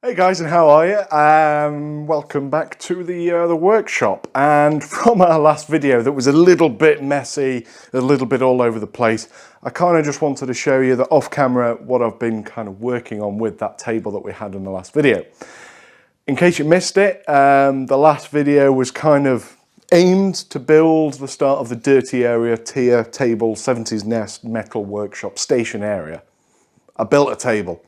Hey guys, and how are you? Welcome back to the workshop. And from our last video that was a little bit messy, a little bit all over the place, I kind of just wanted to show you that off camera what I've been kind of working on with that table that we had in the last video. In case you missed it, the last video was kind of aimed to build the start of the dirty area tier table 70s nest metal workshop station area. I built a table.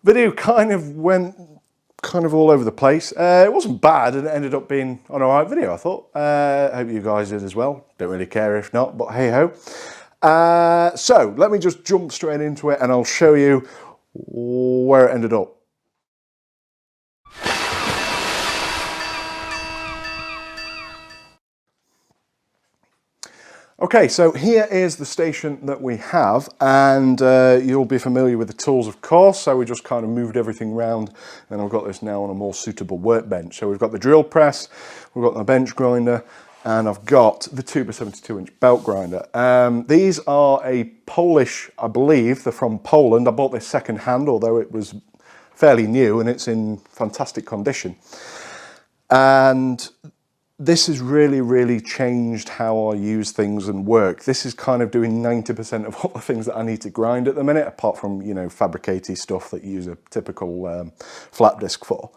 Video kind of went all over the place. It wasn't bad, and it ended up being an alright video, I thought. I hope you guys did as well. Don't really care if not, but hey ho. So let me just jump straight into it and I'll show you where it ended up. Okay, so here is the station that we have, and you'll be familiar with the tools, of course, so we just kind of moved everything around, and I've got this now on a more suitable workbench. So we've got the drill press, we've got the bench grinder, and I've got the 2x72-inch belt grinder. These are a Polish, I believe, they're from Poland. I bought this second hand, although it was fairly new, and it's in fantastic condition. And this has really changed how I use things and work. This is kind of doing 90% of all the things that I need to grind at the minute, apart from, you know, fabricated stuff that you use a typical flat disc for.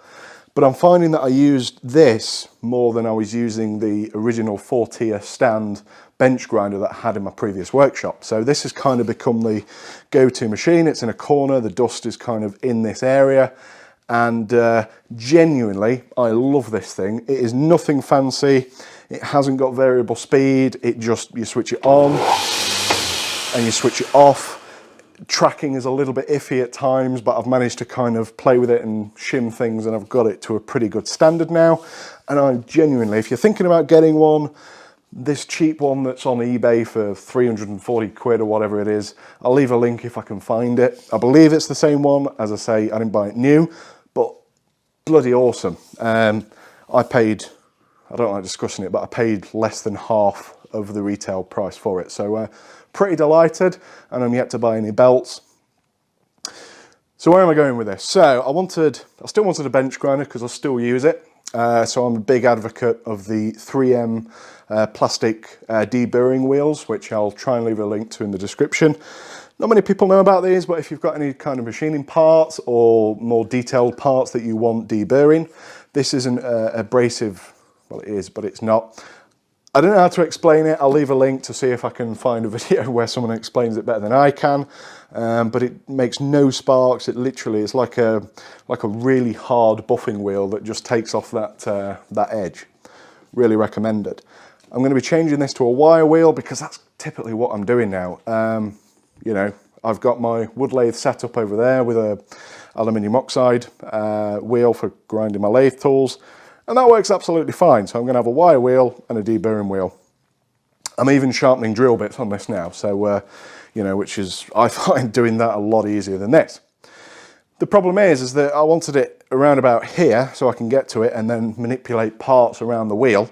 But I'm finding that I used this more than I was using the original 4-tier stand bench grinder that I had in my previous workshop. So this has kind of become the go-to machine. It's in a corner, the dust is kind of in this area. And genuinely, I love this thing. It is nothing fancy. It hasn't got variable speed. It just, you switch it on and you switch it off. Tracking is a little bit iffy at times, but I've managed to kind of play with it and shim things, and I've got it to a pretty good standard now. And I genuinely, if you're thinking about getting one, this cheap one that's on eBay for 340 quid or whatever it is, I'll leave a link if I can find it. I believe it's the same one. As I say, I didn't buy it new, but bloody awesome. I paid, I don't like discussing it, but I paid less than half of the retail price for it. So pretty delighted, and I'm yet to buy any belts. So where am I going with this? So I still wanted a bench grinder because I still use it. So I'm a big advocate of the 3M plastic deburring wheels, which I'll try and leave a link to in the description. Not many people know about these, but if you've got any kind of machining parts or more detailed parts that you want deburring, this isn't abrasive. Well, it is, but it's not. I don't know how to explain it. I'll leave a link to see if I can find a video where someone explains it better than I can. But it makes no sparks. It literally is like a really hard buffing wheel that just takes off that edge. Really recommended. I'm going to be changing this to a wire wheel because that's typically what I'm doing now. You know, I've got my wood lathe set up over there with a aluminium oxide wheel for grinding my lathe tools. And that works absolutely fine. So I'm going to have a wire wheel and a deburring wheel. I'm even sharpening drill bits on this now. So, you know, which is, I find doing that a lot easier than this. The problem is that I wanted it around about here so I can get to it and then manipulate parts around the wheel.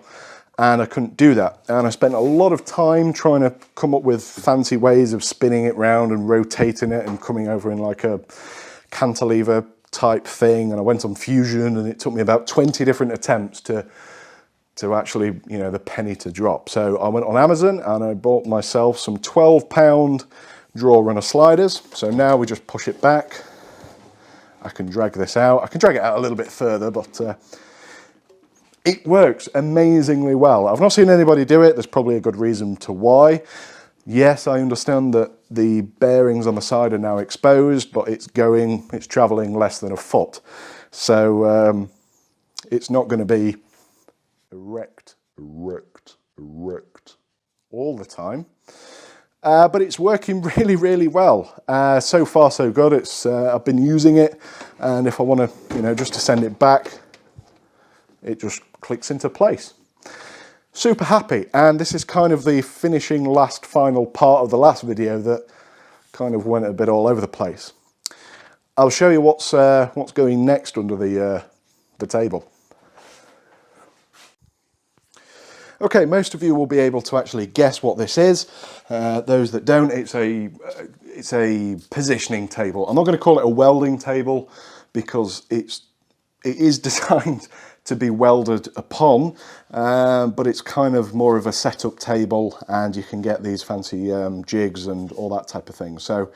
And I couldn't do that. And I spent a lot of time trying to come up with fancy ways of spinning it round and rotating it and coming over in like a cantilever type thing. And I went on Fusion, and it took me about 20 different attempts to actually, you know, the penny to drop. So I went on Amazon and I bought myself some 12-pound draw runner sliders. So now we just push it back. I can drag this out. I can drag it out a little bit further, but it works amazingly well. I've not seen anybody do it. There's probably a good reason to why. Yes, I understand that the bearings on the side are now exposed, but it's traveling less than a foot. So it's not going to be erect all the time. But it's working really well. So far so good. I've been using it, and if I want to, you know, just to send it back, it just clicks into place. Super happy, and this is kind of the finishing final part of the last video that kind of went a bit all over the place. I'll show you what's going next under the table. Okay, most of you will be able to actually guess what this is. Those that don't, it's a positioning table. I'm not going to call it a welding table because it is designed to be welded upon, but it's kind of more of a setup table, and you can get these fancy jigs and all that type of thing. So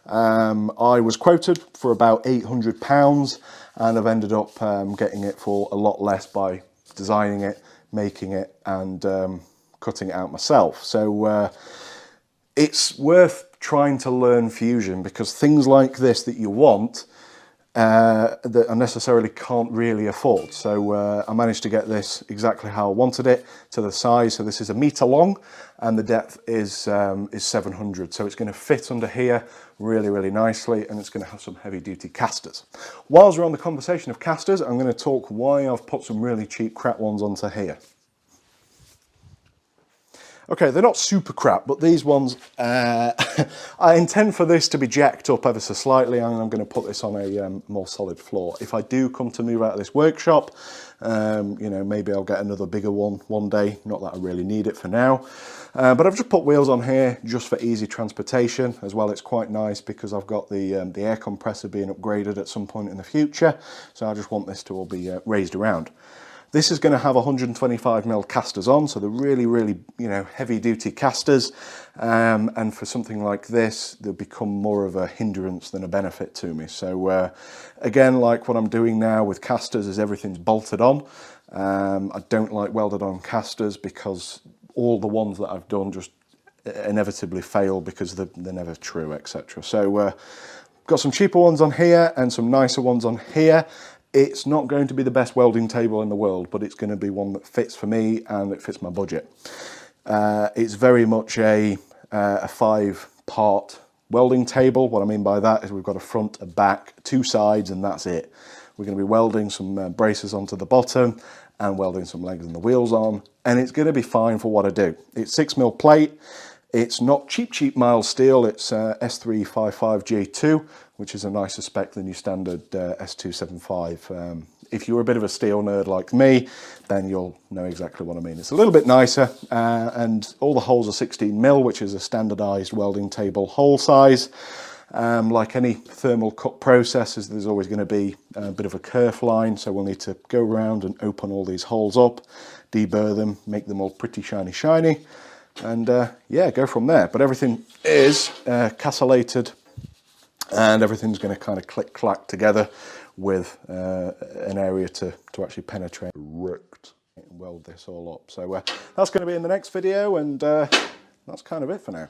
I was quoted for about £800, and I've ended up getting it for a lot less by designing it, making it, and cutting it out myself. So it's worth trying to learn fusion, because things like this that you want that I necessarily can't really afford. So I managed to get this exactly how I wanted it, to the size. So this is 1 meter long, and the depth is 700. So it's going to fit under here really, really nicely, and it's going to have some heavy duty casters. Whilst we're on the conversation of casters, I'm going to talk why I've put some really cheap crap ones onto here. Okay, they're not super crap, but these ones, I intend for this to be jacked up ever so slightly, and I'm going to put this on a more solid floor. If I do come to move out of this workshop, you know, maybe I'll get another bigger one day. Not that I really need it for now. But I've just put wheels on here just for easy transportation as well. It's quite nice because I've got the air compressor being upgraded at some point in the future. So I just want this to all be raised around. This is going to have 125mm casters on, so they're really, really, you know, heavy-duty casters. And for something like this, they'll become more of a hindrance than a benefit to me. So again, like what I'm doing now with casters, is everything's bolted on. I don't like welded on casters because all the ones that I've done just inevitably fail because they're never true, etc. So got some cheaper ones on here and some nicer ones on here. It's not going to be the best welding table in the world, but it's going to be one that fits for me and it fits my budget. It's very much a 5-part welding table. What I mean by that is we've got a front, a back, 2 sides, and that's it. We're going to be welding some braces onto the bottom and welding some legs and the wheels on, and it's going to be fine for what I do. It's 6mm plate. It's not cheap mild steel. It's S355J2, which is a nicer spec than your standard S275. If you're a bit of a steel nerd like me, then you'll know exactly what I mean. It's a little bit nicer, and all the holes are 16mm, which is a standardized welding table hole size. Like any thermal cut processes, there's always going to be a bit of a kerf line, so we'll need to go around and open all these holes up, deburr them, make them all pretty shiny, and yeah, go from there. But everything is castellated, and everything's going to kind of click clack together with an area to actually penetrate. Wrecked. Weld this all up. So that's going to be in the next video, and that's kind of it for now.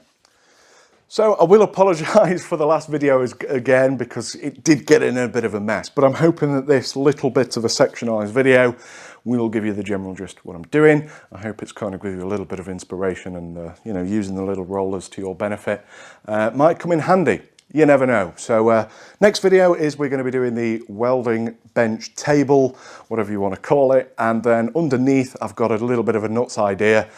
So I will apologise for the last video again, because it did get in a bit of a mess, but I'm hoping that this little bit of a sectionalised video will give you the general gist of what I'm doing. I hope it's kind of give you a little bit of inspiration, and you know, using the little rollers to your benefit might come in handy. You never know. So next video is we're going to be doing the welding bench table, whatever you want to call it, and then underneath I've got a little bit of a nuts idea,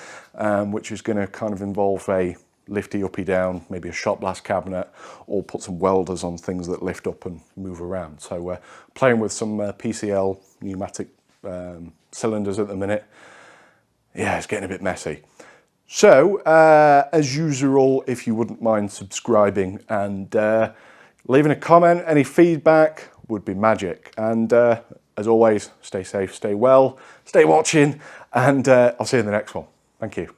which is going to kind of involve a lifty uppy down, maybe a shot blast cabinet, or put some welders on things that lift up and move around. So playing with some PCL pneumatic cylinders at the minute. Yeah, it's getting a bit messy. So as usual, if you wouldn't mind subscribing and leaving a comment, any feedback would be magic. And as always, stay safe, stay well, stay watching, and I'll see you in the next one. Thank you.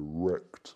Wrecked.